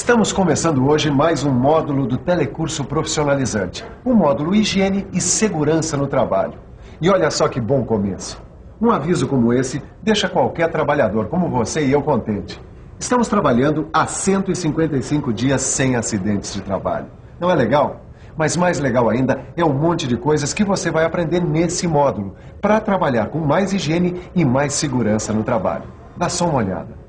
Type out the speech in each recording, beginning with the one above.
Estamos começando hoje mais um módulo do Telecurso Profissionalizante, o módulo Higiene e Segurança no Trabalho. E olha só que bom começo. Um aviso como esse deixa qualquer trabalhador como você e eu contente. Estamos trabalhando há 155 dias sem acidentes de trabalho. Não é legal? Mas mais legal ainda é um monte de coisas que você vai aprender nesse módulo para trabalhar com mais higiene e mais segurança no trabalho. Dá só uma olhada.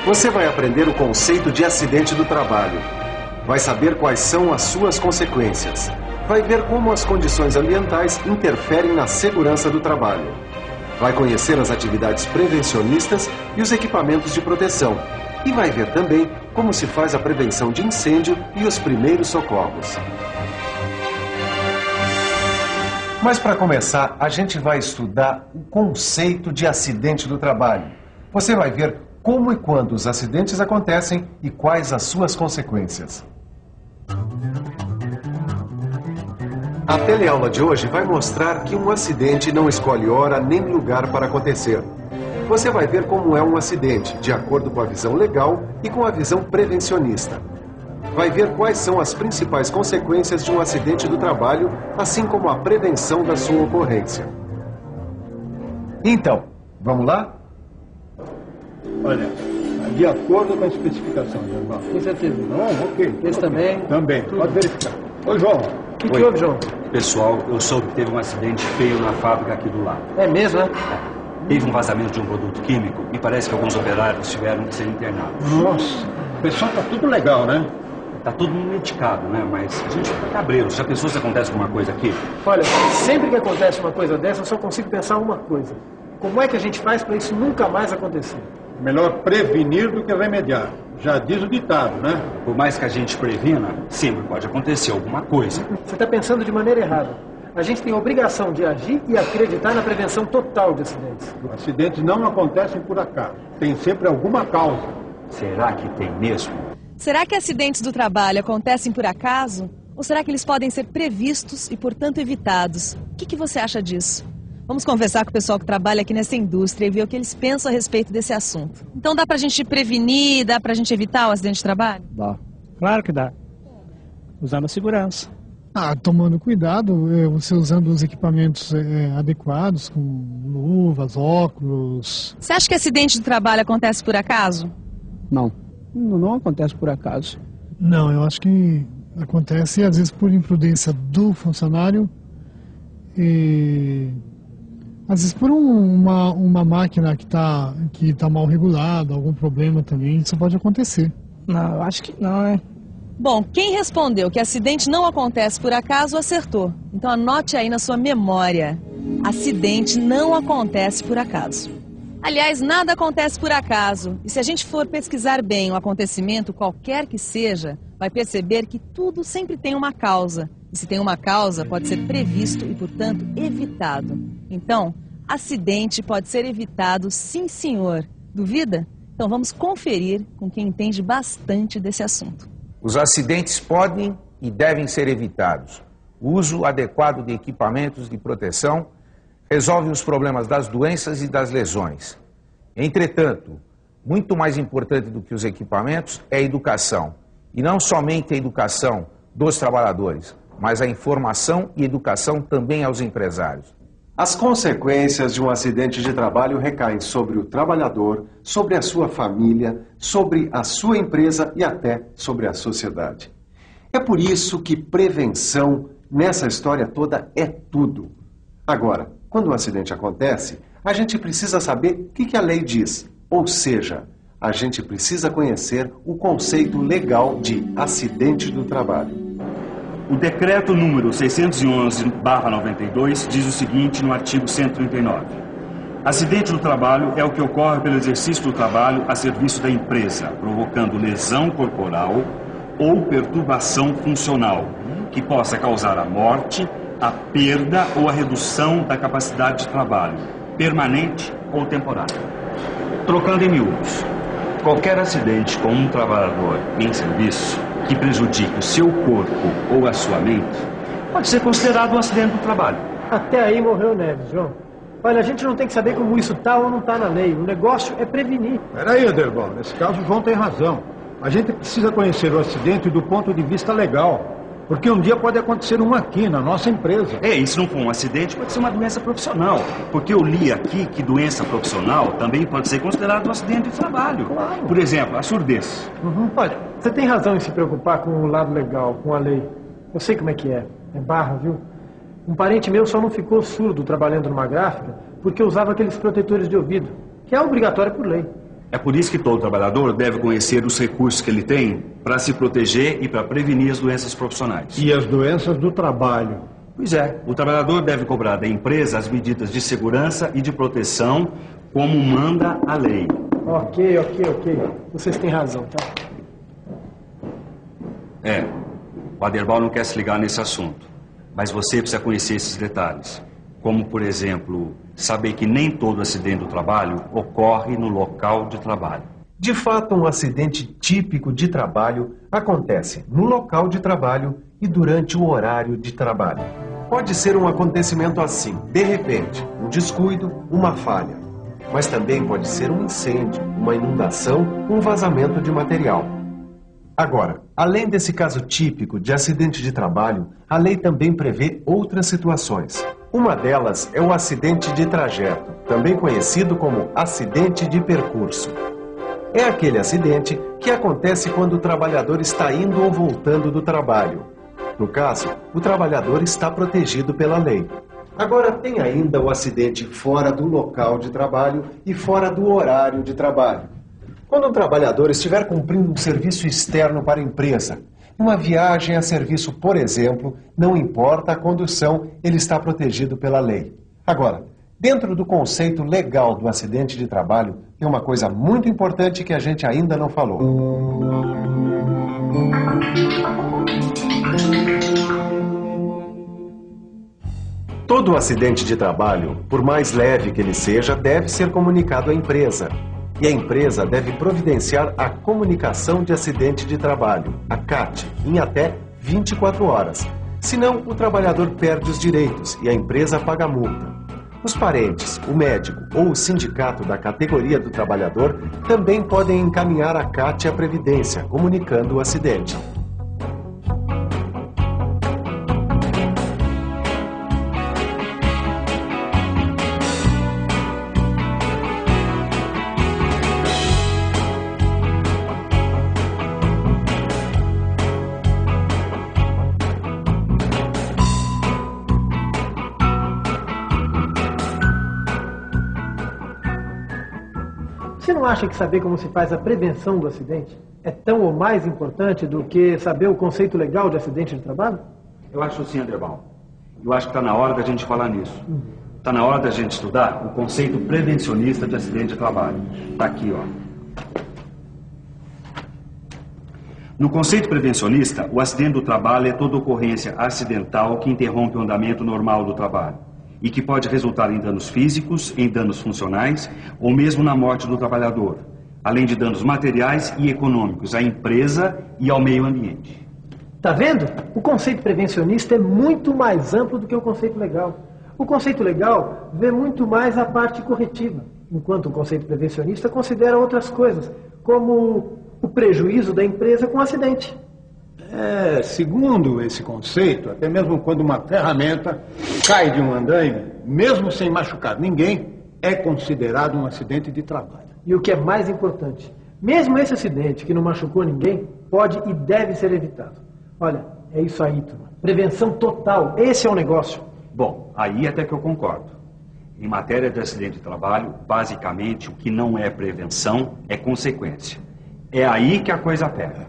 Você vai aprender o conceito de acidente do trabalho. Vai saber quais são as suas consequências. Vai ver como as condições ambientais interferem na segurança do trabalho. Vai conhecer as atividades prevencionistas e os equipamentos de proteção. E vai ver também como se faz a prevenção de incêndio e os primeiros socorros. Mas para começar, a gente vai estudar o conceito de acidente do trabalho. Você vai ver como e quando os acidentes acontecem e quais as suas consequências. A teleaula de hoje vai mostrar que um acidente não escolhe hora nem lugar para acontecer. Você vai ver como é um acidente, de acordo com a visão legal e com a visão prevencionista. Vai ver quais são as principais consequências de um acidente do trabalho, assim como a prevenção da sua ocorrência. Então, vamos lá? Olha, de acordo com a especificação, João. Com certeza. Não, ok. Esse também? Também, pode verificar. Ô, João. O que houve, João? Pessoal, eu soube que teve um acidente feio na fábrica aqui do lado. É mesmo, né? Teve um vazamento de um produto químico e parece que alguns operários tiveram que ser internados. Nossa, o pessoal tá tudo legal, né? Tá todo mundo medicado, né? Mas a gente fica cabreiro. Já pensou se acontece alguma coisa aqui? Olha, sempre que acontece uma coisa dessa, eu só consigo pensar uma coisa. Como é que a gente faz para isso nunca mais acontecer? Melhor prevenir do que remediar. Já diz o ditado, né? Por mais que a gente previna, sempre pode acontecer alguma coisa. Você está pensando de maneira errada. A gente tem a obrigação de agir e acreditar na prevenção total de acidentes. Acidentes não acontecem por acaso. Tem sempre alguma causa. Será que tem mesmo? Será que acidentes do trabalho acontecem por acaso? Ou será que eles podem ser previstos e, portanto, evitados? O que você acha disso? Vamos conversar com o pessoal que trabalha aqui nessa indústria e ver o que eles pensam a respeito desse assunto. Então dá pra gente prevenir, dá pra gente evitar o acidente de trabalho? Dá. Claro que dá. Usando a segurança. Tomando cuidado, você usando os equipamentos adequados, com luvas, óculos. Você acha que acidente de trabalho acontece por acaso? Não. Não acontece por acaso. Não, eu acho que acontece às vezes por imprudência do funcionário e às vezes por uma máquina que tá mal regulada, algum problema também, isso pode acontecer. Não, eu acho que não, né? Bom, quem respondeu que acidente não acontece por acaso acertou. Então anote aí na sua memória. Acidente não acontece por acaso. Aliás, nada acontece por acaso. E se a gente for pesquisar bem o acontecimento, qualquer que seja, vai perceber que tudo sempre tem uma causa. E se tem uma causa, pode ser previsto e, portanto, evitado. Então, acidente pode ser evitado, sim, senhor. Duvida? Então vamos conferir com quem entende bastante desse assunto. Os acidentes podem e devem ser evitados. O uso adequado de equipamentos de proteção resolve os problemas das doenças e das lesões. Entretanto, muito mais importante do que os equipamentos é a educação. E não somente a educação dos trabalhadores, mas a informação e educação também aos empresários. As consequências de um acidente de trabalho recaem sobre o trabalhador, sobre a sua família, sobre a sua empresa e até sobre a sociedade. É por isso que prevenção nessa história toda é tudo. Agora, quando um acidente acontece, a gente precisa saber o que a lei diz. Ou seja, a gente precisa conhecer o conceito legal de acidente do trabalho. O decreto número 611/92 diz o seguinte no artigo 139. Acidente do trabalho é o que ocorre pelo exercício do trabalho a serviço da empresa, provocando lesão corporal ou perturbação funcional, que possa causar a morte, a perda ou a redução da capacidade de trabalho, permanente ou temporária. Trocando em miúdos, qualquer acidente com um trabalhador em serviço que prejudique o seu corpo ou a sua mente pode ser considerado um acidente do trabalho. Até aí morreu Neves, João. Olha, a gente não tem que saber como isso tá ou não tá na lei. O negócio é prevenir. Peraí, Aderbal, nesse caso o João tem razão. A gente precisa conhecer o acidente do ponto de vista legal. Porque um dia pode acontecer um aqui, na nossa empresa. E se não for um acidente, pode ser uma doença profissional. Porque eu li aqui que doença profissional também pode ser considerada um acidente de trabalho. Claro. Por exemplo, a surdez. Olha, você tem razão em se preocupar com o lado legal, com a lei. Eu sei como é que é. É barra, viu? Um parente meu só não ficou surdo trabalhando numa gráfica porque usava aqueles protetores de ouvido, que é obrigatório por lei. É por isso que todo trabalhador deve conhecer os recursos que ele tem para se proteger e para prevenir as doenças profissionais. E as doenças do trabalho. Pois é, o trabalhador deve cobrar da empresa as medidas de segurança e de proteção como manda a lei. Ok. Vocês têm razão, tá? O Aderbal não quer se ligar nesse assunto, mas você precisa conhecer esses detalhes. Como, por exemplo, saber que nem todo acidente do trabalho ocorre no local de trabalho. De fato, um acidente típico de trabalho acontece no local de trabalho e durante o horário de trabalho. Pode ser um acontecimento assim, de repente, um descuido, uma falha. Mas também pode ser um incêndio, uma inundação, um vazamento de material. Agora, além desse caso típico de acidente de trabalho, a lei também prevê outras situações. Uma delas é o acidente de trajeto, também conhecido como acidente de percurso. É aquele acidente que acontece quando o trabalhador está indo ou voltando do trabalho. No caso, o trabalhador está protegido pela lei. Agora, tem ainda o acidente fora do local de trabalho e fora do horário de trabalho. Quando um trabalhador estiver cumprindo um serviço externo para a empresa, uma viagem a serviço, por exemplo, não importa a condução, ele está protegido pela lei. Agora, dentro do conceito legal do acidente de trabalho, tem uma coisa muito importante que a gente ainda não falou. Todo acidente de trabalho, por mais leve que ele seja, deve ser comunicado à empresa. E a empresa deve providenciar a comunicação de acidente de trabalho, a CAT, em até 24 horas. Senão, o trabalhador perde os direitos e a empresa paga a multa. Os parentes, o médico ou o sindicato da categoria do trabalhador também podem encaminhar a CAT à Previdência, comunicando o acidente. Você não acha que saber como se faz a prevenção do acidente é tão ou mais importante do que saber o conceito legal de acidente de trabalho? Eu acho sim, Aderbal. Eu acho que está na hora da gente falar nisso. Está na hora da gente estudar o conceito prevencionista de acidente de trabalho. Está aqui, ó. No conceito prevencionista, o acidente do trabalho é toda ocorrência acidental que interrompe o andamento normal do trabalho e que pode resultar em danos físicos, em danos funcionais ou mesmo na morte do trabalhador, além de danos materiais e econômicos à empresa e ao meio ambiente. Tá vendo? O conceito prevencionista é muito mais amplo do que o conceito legal. O conceito legal vê muito mais a parte corretiva, enquanto o conceito prevencionista considera outras coisas, como o prejuízo da empresa com o acidente. Segundo esse conceito, até mesmo quando uma ferramenta cai de um andaime, mesmo sem machucar ninguém, é considerado um acidente de trabalho. E o que é mais importante, mesmo esse acidente que não machucou ninguém, pode e deve ser evitado. Olha, é isso aí, turma. Prevenção total, esse é o negócio. Bom, aí até que eu concordo. Em matéria de acidente de trabalho, basicamente, o que não é prevenção é consequência. É aí que a coisa pega.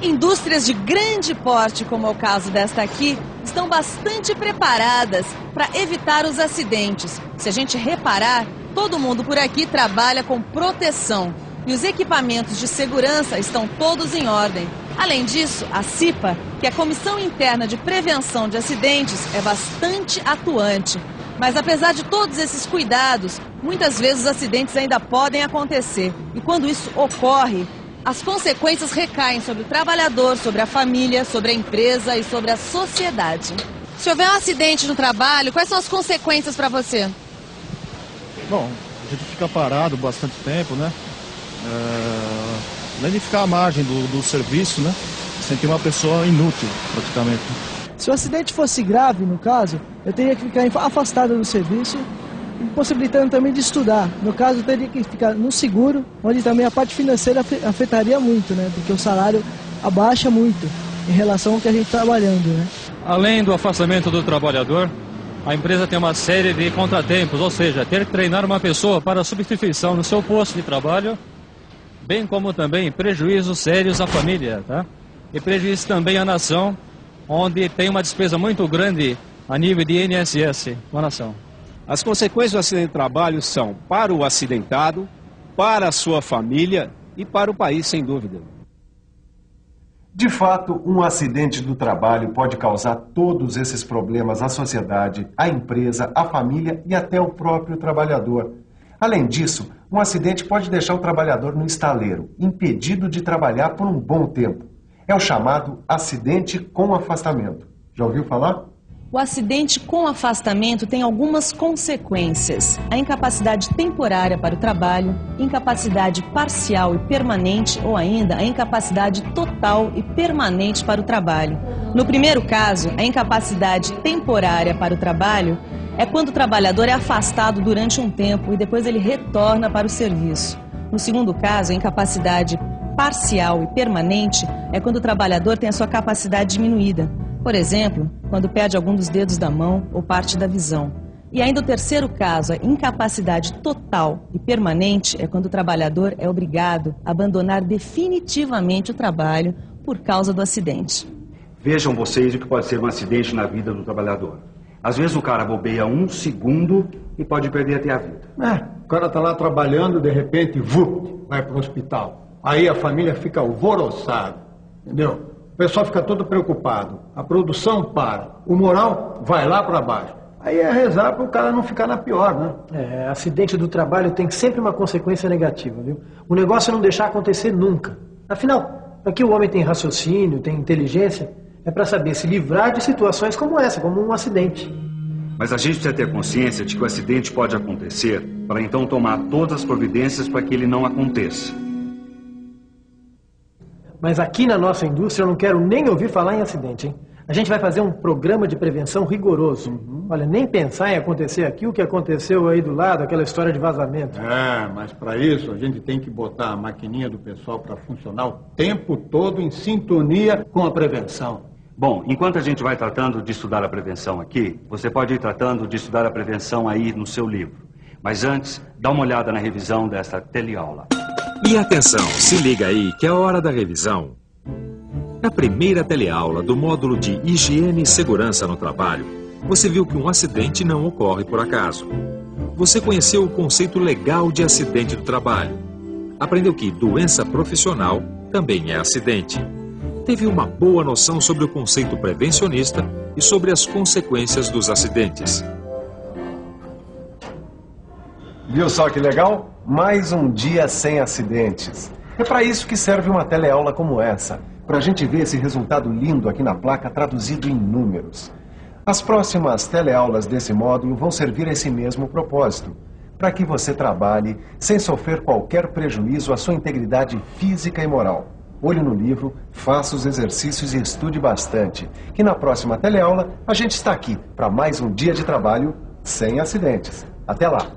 Indústrias de grande porte, como é o caso desta aqui, estão bastante preparadas para evitar os acidentes. Se a gente reparar, todo mundo por aqui trabalha com proteção e os equipamentos de segurança estão todos em ordem. Além disso, a CIPA, que é a Comissão Interna de Prevenção de Acidentes, é bastante atuante. Mas apesar de todos esses cuidados, muitas vezes os acidentes ainda podem acontecer. E quando isso ocorre, as consequências recaem sobre o trabalhador, sobre a família, sobre a empresa e sobre a sociedade. Se houver um acidente no trabalho, quais são as consequências para você? Bom, a gente fica parado bastante tempo, né? Além de ficar à margem do serviço, né? Sentir uma pessoa inútil, praticamente. Se o acidente fosse grave, no caso, eu teria que ficar afastado do serviço, possibilitando também de estudar. No caso, eu teria que ficar no seguro, onde também a parte financeira afetaria muito, né? Porque o salário abaixa muito em relação ao que a gente está trabalhando, né? Além do afastamento do trabalhador, a empresa tem uma série de contratempos, ou seja, ter que treinar uma pessoa para substituição no seu posto de trabalho, bem como também prejuízos sérios à família, tá? E prejuízos também à nação, onde tem uma despesa muito grande a nível de INSS na nação. As consequências do acidente de trabalho são para o acidentado, para a sua família e para o país, sem dúvida. De fato, um acidente do trabalho pode causar todos esses problemas à sociedade, à empresa, à família e até ao próprio trabalhador. Além disso, um acidente pode deixar o trabalhador no estaleiro, impedido de trabalhar por um bom tempo. É o chamado acidente com afastamento. Já ouviu falar? O acidente com afastamento tem algumas consequências. A incapacidade temporária para o trabalho, incapacidade parcial e permanente ou ainda a incapacidade total e permanente para o trabalho. No primeiro caso, a incapacidade temporária para o trabalho é quando o trabalhador é afastado durante um tempo e depois ele retorna para o serviço. No segundo caso, a incapacidade parcial e permanente é quando o trabalhador tem a sua capacidade diminuída. Por exemplo, quando perde algum dos dedos da mão ou parte da visão. E ainda o terceiro caso, a incapacidade total e permanente, é quando o trabalhador é obrigado a abandonar definitivamente o trabalho por causa do acidente. Vejam vocês o que pode ser um acidente na vida do trabalhador. Às vezes o cara bobeia 1 segundo e pode perder até a vida. O cara tá lá trabalhando, de repente, vai pro hospital. Aí a família fica alvoroçada, entendeu? O pessoal fica todo preocupado, a produção para, o moral vai lá para baixo. Aí é rezar para o cara não ficar na pior, né? Acidente do trabalho tem sempre uma consequência negativa, viu? O negócio é não deixar acontecer nunca. Afinal, aqui o homem tem raciocínio, tem inteligência, é para saber se livrar de situações como essa, como um acidente. Mas a gente precisa ter consciência de que o acidente pode acontecer para então tomar todas as providências para que ele não aconteça. Mas aqui na nossa indústria eu não quero nem ouvir falar em acidente, hein? A gente vai fazer um programa de prevenção rigoroso. Olha, nem pensar em acontecer aqui o que aconteceu aí do lado, aquela história de vazamento. Mas para isso a gente tem que botar a maquininha do pessoal para funcionar o tempo todo em sintonia com a prevenção. Bom, enquanto a gente vai tratando de estudar a prevenção aqui, você pode ir tratando de estudar a prevenção aí no seu livro. Mas antes, dá uma olhada na revisão desta teleaula. E atenção, se liga aí que é a hora da revisão. Na primeira teleaula do módulo de Higiene e Segurança no Trabalho, você viu que um acidente não ocorre por acaso. Você conheceu o conceito legal de acidente do trabalho. Aprendeu que doença profissional também é acidente. Teve uma boa noção sobre o conceito prevencionista e sobre as consequências dos acidentes. Viu só que legal? Mais um dia sem acidentes. É para isso que serve uma teleaula como essa, para a gente ver esse resultado lindo aqui na placa traduzido em números. As próximas teleaulas desse módulo vão servir a esse mesmo propósito, para que você trabalhe sem sofrer qualquer prejuízo à sua integridade física e moral. Olhe no livro, faça os exercícios e estude bastante, que na próxima teleaula a gente está aqui para mais um dia de trabalho sem acidentes. Até lá!